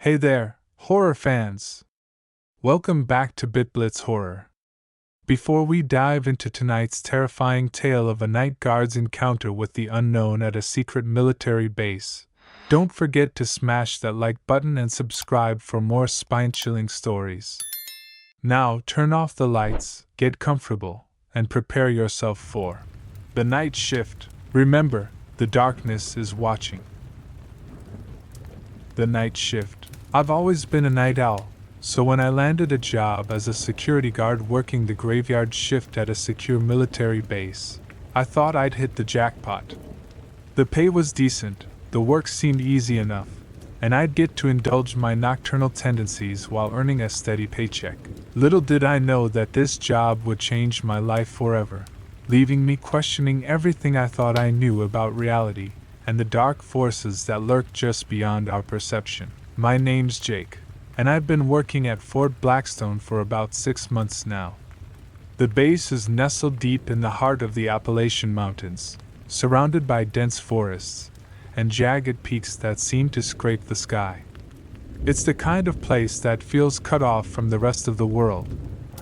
Hey there, horror fans! Welcome back to BitBlitz Horror. Before we dive into tonight's terrifying tale of a night guard's encounter with the unknown at a secret military base, don't forget to smash that like button and subscribe for more spine-chilling stories. Now turn off the lights, get comfortable, and prepare yourself for the night shift. Remember, the darkness is watching. The night shift. I've always been a night owl, so when I landed a job as a security guard working the graveyard shift at a secure military base, I thought I'd hit the jackpot. The pay was decent, the work seemed easy enough, and I'd get to indulge my nocturnal tendencies while earning a steady paycheck. Little did I know that this job would change my life forever, leaving me questioning everything I thought I knew about reality and the dark forces that lurk just beyond our perception. My name's Jake, and I've been working at Fort Blackstone for about 6 months now. The base is nestled deep in the heart of the Appalachian Mountains, surrounded by dense forests and jagged peaks that seem to scrape the sky. It's the kind of place that feels cut off from the rest of the world,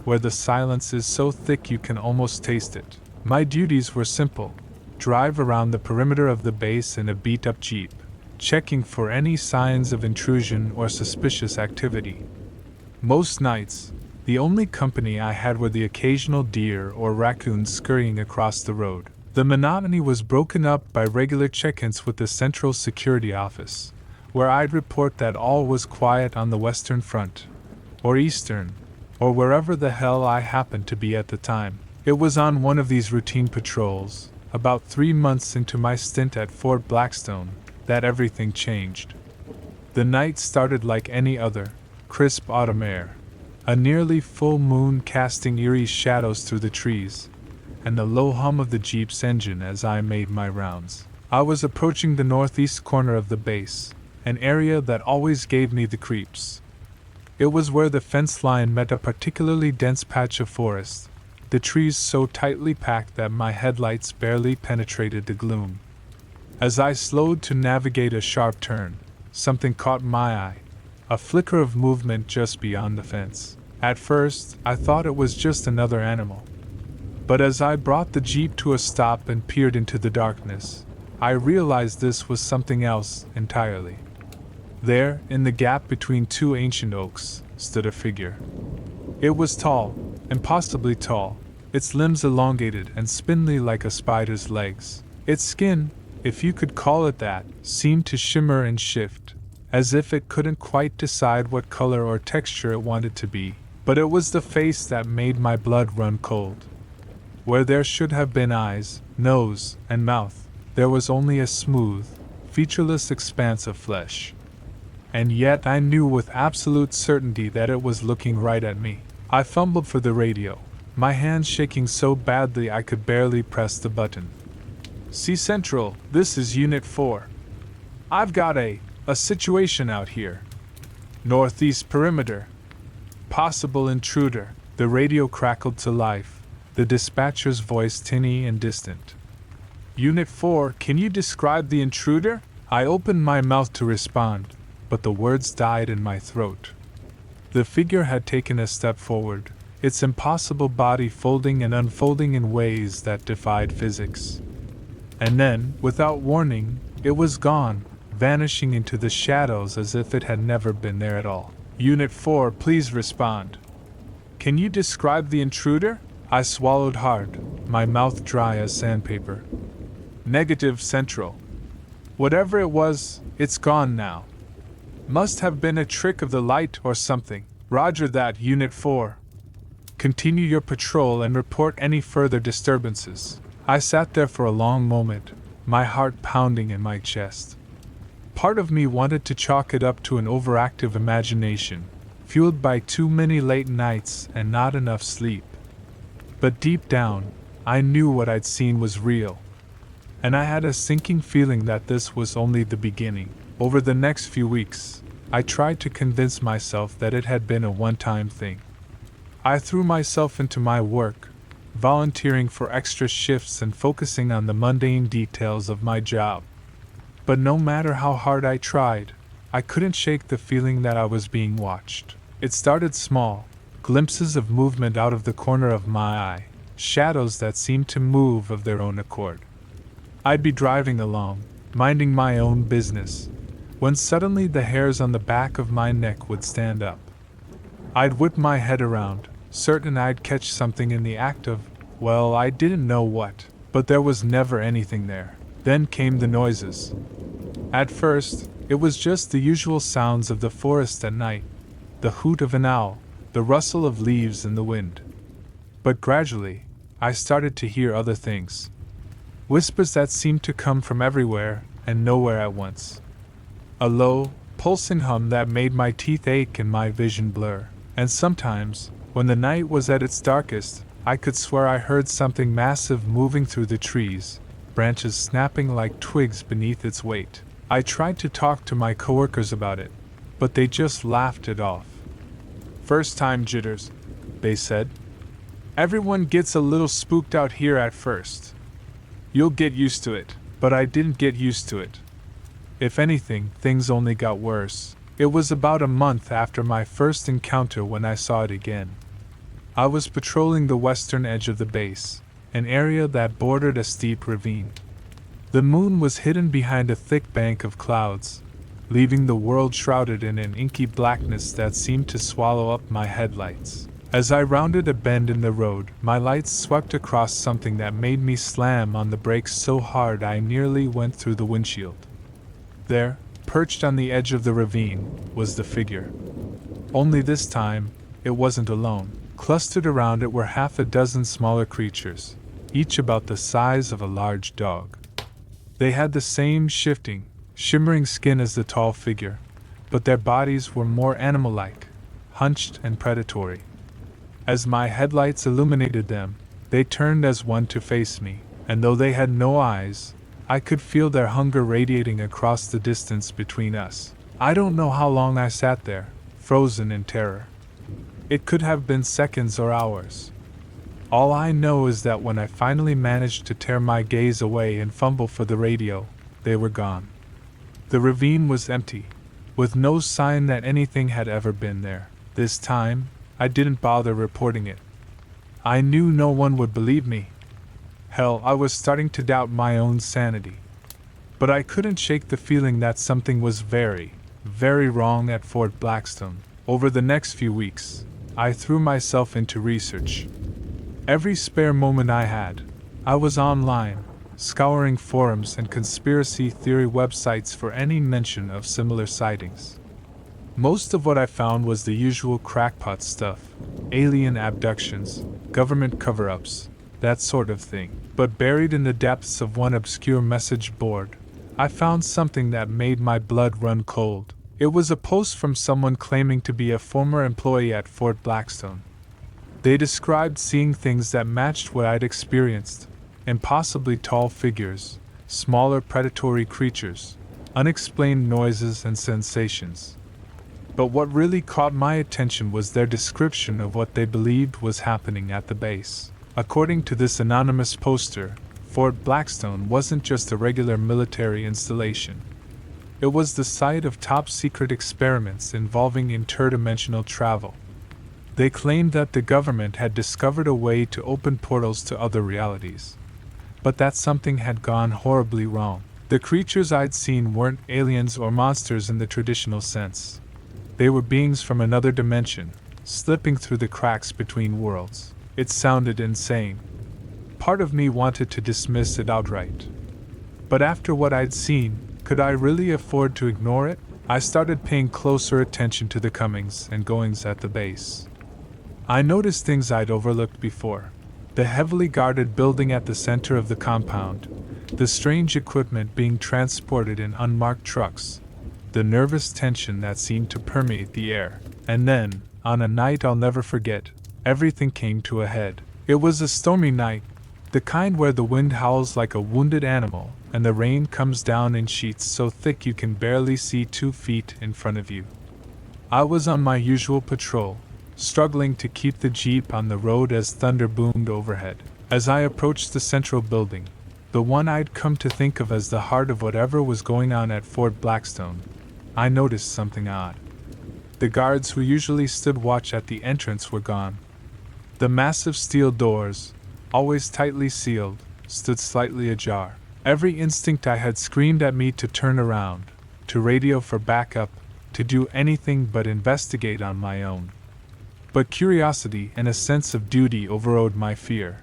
where the silence is so thick you can almost taste it. My duties were simple: drive around the perimeter of the base in a beat-up Jeep, checking for any signs of intrusion or suspicious activity. Most nights, the only company I had were the occasional deer or raccoons scurrying across the road. The monotony was broken up by regular check-ins with the Central Security Office, where I'd report that all was quiet on the Western Front, or Eastern, or wherever the hell I happened to be at the time. It was on one of these routine patrols, about 3 months into my stint at Fort Blackstone, that everything changed. The night started like any other, crisp autumn air, a nearly full moon casting eerie shadows through the trees, and the low hum of the Jeep's engine as I made my rounds. I was approaching the northeast corner of the base, an area that always gave me the creeps. It was where the fence line met a particularly dense patch of forest, the trees so tightly packed that my headlights barely penetrated the gloom. As I slowed to navigate a sharp turn, something caught my eye, a flicker of movement just beyond the fence. At first, I thought it was just another animal. But as I brought the Jeep to a stop and peered into the darkness, I realized this was something else entirely. There, in the gap between two ancient oaks, stood a figure. It was tall, impossibly tall, its limbs elongated and spindly like a spider's legs. Its skin, if you could call it that, seemed to shimmer and shift, as if it couldn't quite decide what color or texture it wanted to be. But it was the face that made my blood run cold. Where there should have been eyes, nose, and mouth, there was only a smooth, featureless expanse of flesh. And yet I knew with absolute certainty that it was looking right at me. I fumbled for the radio, my hands shaking so badly I could barely press the button. "C Central, this is Unit 4. I've got a situation out here. Northeast perimeter. Possible intruder." The radio crackled to life, the dispatcher's voice tinny and distant. "Unit 4, can you describe the intruder?" I opened my mouth to respond, but the words died in my throat. The figure had taken a step forward, its impossible body folding and unfolding in ways that defied physics. And then, without warning, it was gone, vanishing into the shadows as if it had never been there at all. "Unit 4, please respond. Can you describe the intruder?" I swallowed hard, my mouth dry as sandpaper. "Negative, Central. Whatever it was, it's gone now. Must have been a trick of the light or something." "Roger that, Unit 4. Continue your patrol and report any further disturbances." I sat there for a long moment, my heart pounding in my chest. Part of me wanted to chalk it up to an overactive imagination, fueled by too many late nights and not enough sleep. But deep down, I knew what I'd seen was real. And I had a sinking feeling that this was only the beginning. Over the next few weeks, I tried to convince myself that it had been a one-time thing. I threw myself into my work, volunteering for extra shifts and focusing on the mundane details of my job. But no matter how hard I tried, I couldn't shake the feeling that I was being watched. It started small, glimpses of movement out of the corner of my eye, shadows that seemed to move of their own accord. I'd be driving along, minding my own business, when suddenly the hairs on the back of my neck would stand up. I'd whip my head around, certain I'd catch something in the act of, well, I didn't know what, but there was never anything there. Then came the noises. At first, it was just the usual sounds of the forest at night, the hoot of an owl, the rustle of leaves in the wind. But gradually, I started to hear other things. Whispers that seemed to come from everywhere and nowhere at once. A low, pulsing hum that made my teeth ache and my vision blur. And sometimes, when the night was at its darkest, I could swear I heard something massive moving through the trees, branches snapping like twigs beneath its weight. I tried to talk to my coworkers about it, but they just laughed it off. "First time jitters," they said. "Everyone gets a little spooked out here at first. You'll get used to it." But I didn't get used to it. If anything, things only got worse. It was about a month after my first encounter when I saw it again. I was patrolling the western edge of the base, an area that bordered a steep ravine. The moon was hidden behind a thick bank of clouds, leaving the world shrouded in an inky blackness that seemed to swallow up my headlights. As I rounded a bend in the road, my lights swept across something that made me slam on the brakes so hard I nearly went through the windshield. There, perched on the edge of the ravine, was the figure. Only this time, it wasn't alone. Clustered around it were half a dozen smaller creatures, each about the size of a large dog. They had the same shifting, shimmering skin as the tall figure, but their bodies were more animal-like, hunched and predatory. As my headlights illuminated them, they turned as one to face me, and though they had no eyes, I could feel their hunger radiating across the distance between us. I don't know how long I sat there, frozen in terror. It could have been seconds or hours. All I know is that when I finally managed to tear my gaze away and fumble for the radio, they were gone. The ravine was empty, with no sign that anything had ever been there. This time, I didn't bother reporting it. I knew no one would believe me. Hell, I was starting to doubt my own sanity. But I couldn't shake the feeling that something was very, very wrong at Fort Blackstone. Over the next few weeks, I threw myself into research. Every spare moment I had, I was online, scouring forums and conspiracy theory websites for any mention of similar sightings. Most of what I found was the usual crackpot stuff, alien abductions, government cover-ups, that sort of thing. But buried in the depths of one obscure message board, I found something that made my blood run cold. It was a post from someone claiming to be a former employee at Fort Blackstone. They described seeing things that matched what I'd experienced: impossibly tall figures, smaller predatory creatures, unexplained noises and sensations. But what really caught my attention was their description of what they believed was happening at the base. According to this anonymous poster, Fort Blackstone wasn't just a regular military installation. It was the site of top-secret experiments involving interdimensional travel. They claimed that the government had discovered a way to open portals to other realities, but that something had gone horribly wrong. The creatures I'd seen weren't aliens or monsters in the traditional sense. They were beings from another dimension, slipping through the cracks between worlds. It sounded insane. Part of me wanted to dismiss it outright. But after what I'd seen, could I really afford to ignore it? I started paying closer attention to the comings and goings at the base. I noticed things I'd overlooked before. The heavily guarded building at the center of the compound, the strange equipment being transported in unmarked trucks, the nervous tension that seemed to permeate the air. And then, on a night I'll never forget, everything came to a head. It was a stormy night, the kind where the wind howls like a wounded animal, and the rain comes down in sheets so thick you can barely see 2 feet in front of you. I was on my usual patrol, struggling to keep the Jeep on the road as thunder boomed overhead. As I approached the central building, the one I'd come to think of as the heart of whatever was going on at Fort Blackstone, I noticed something odd. The guards who usually stood watch at the entrance were gone. The massive steel doors, always tightly sealed, stood slightly ajar. Every instinct I had screamed at me to turn around, to radio for backup, to do anything but investigate on my own. But curiosity and a sense of duty overrode my fear.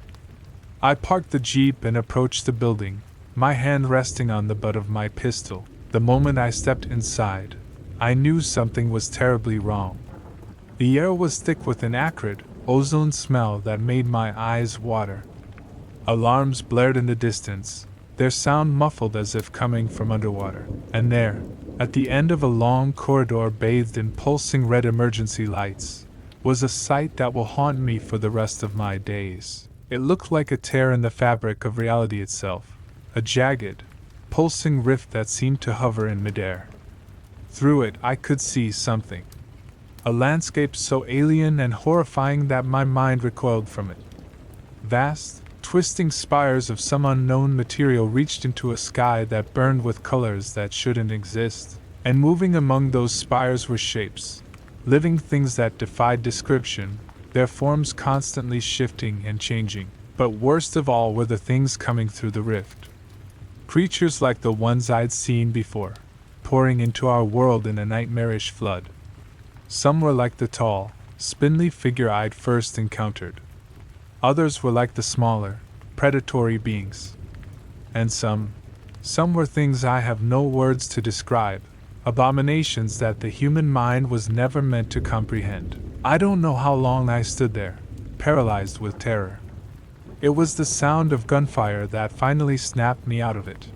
I parked the Jeep and approached the building, my hand resting on the butt of my pistol. The moment I stepped inside, I knew something was terribly wrong. The air was thick with an acrid, ozone smell that made my eyes water. Alarms blared in the distance, their sound muffled as if coming from underwater. And there, at the end of a long corridor bathed in pulsing red emergency lights, was a sight that will haunt me for the rest of my days. It looked like a tear in the fabric of reality itself, a jagged, pulsing rift that seemed to hover in midair. Through it I could see something. A landscape so alien and horrifying that my mind recoiled from it. Vast, twisting spires of some unknown material reached into a sky that burned with colors that shouldn't exist, and moving among those spires were shapes, living things that defied description, their forms constantly shifting and changing. But worst of all were the things coming through the rift. Creatures like the ones I'd seen before, pouring into our world in a nightmarish flood. Some were like the tall, spindly figure I'd first encountered. Others were like the smaller, predatory beings. And some were things I have no words to describe, abominations that the human mind was never meant to comprehend. I don't know how long I stood there, paralyzed with terror. It was the sound of gunfire that finally snapped me out of it.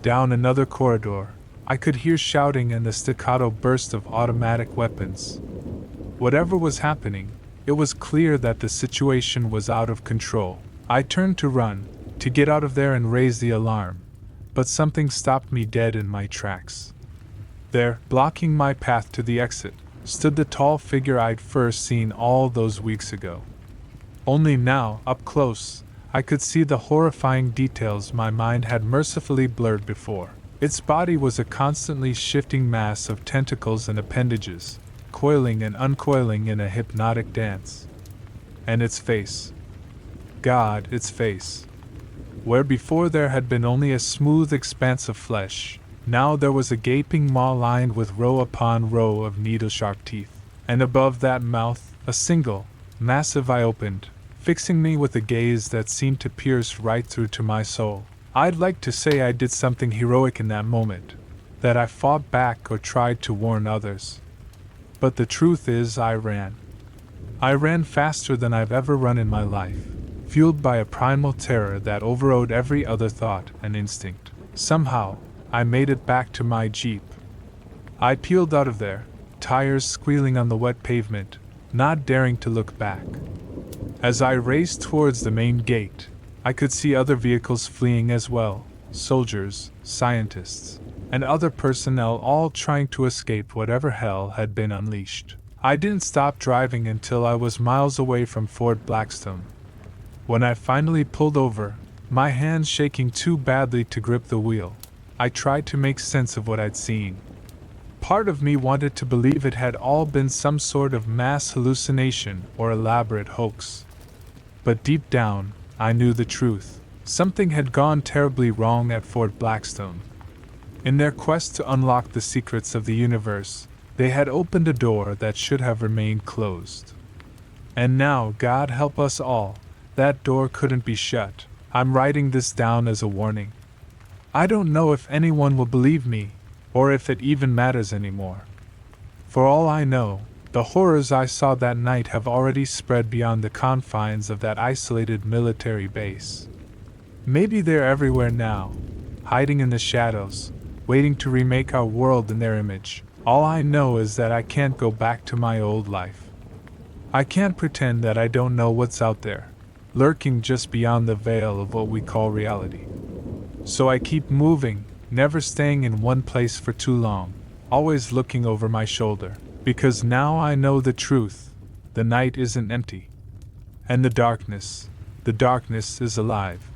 Down another corridor, I could hear shouting and the staccato burst of automatic weapons. Whatever was happening, it was clear that the situation was out of control. I turned to run, to get out of there and raise the alarm, but something stopped me dead in my tracks. There, blocking my path to the exit, stood the tall figure I'd first seen all those weeks ago. Only now, up close, I could see the horrifying details my mind had mercifully blurred before. Its body was a constantly shifting mass of tentacles and appendages, coiling and uncoiling in a hypnotic dance. And its face. God, its face. Where before there had been only a smooth expanse of flesh, now there was a gaping maw lined with row upon row of needle-sharp teeth. And above that mouth, a single, massive eye opened, fixing me with a gaze that seemed to pierce right through to my soul. I'd like to say I did something heroic in that moment, that I fought back or tried to warn others. But the truth is I ran. I ran faster than I've ever run in my life, fueled by a primal terror that overrode every other thought and instinct. Somehow, I made it back to my Jeep. I peeled out of there, tires squealing on the wet pavement, not daring to look back. As I raced towards the main gate, I could see other vehicles fleeing as well, soldiers, scientists, and other personnel all trying to escape whatever hell had been unleashed. I didn't stop driving until I was miles away from Fort Blackstone. When I finally pulled over, my hands shaking too badly to grip the wheel, I tried to make sense of what I'd seen. Part of me wanted to believe it had all been some sort of mass hallucination or elaborate hoax. But deep down, I knew the truth. Something had gone terribly wrong at Fort Blackstone. In their quest to unlock the secrets of the universe, they had opened a door that should have remained closed. And now, God help us all, that door couldn't be shut. I'm writing this down as a warning. I don't know if anyone will believe me, or if it even matters anymore. For all I know, the horrors I saw that night have already spread beyond the confines of that isolated military base. Maybe they're everywhere now, hiding in the shadows, waiting to remake our world in their image. All I know is that I can't go back to my old life. I can't pretend that I don't know what's out there, lurking just beyond the veil of what we call reality. So I keep moving, never staying in one place for too long, always looking over my shoulder. Because now I know the truth, the night isn't empty. And the darkness is alive.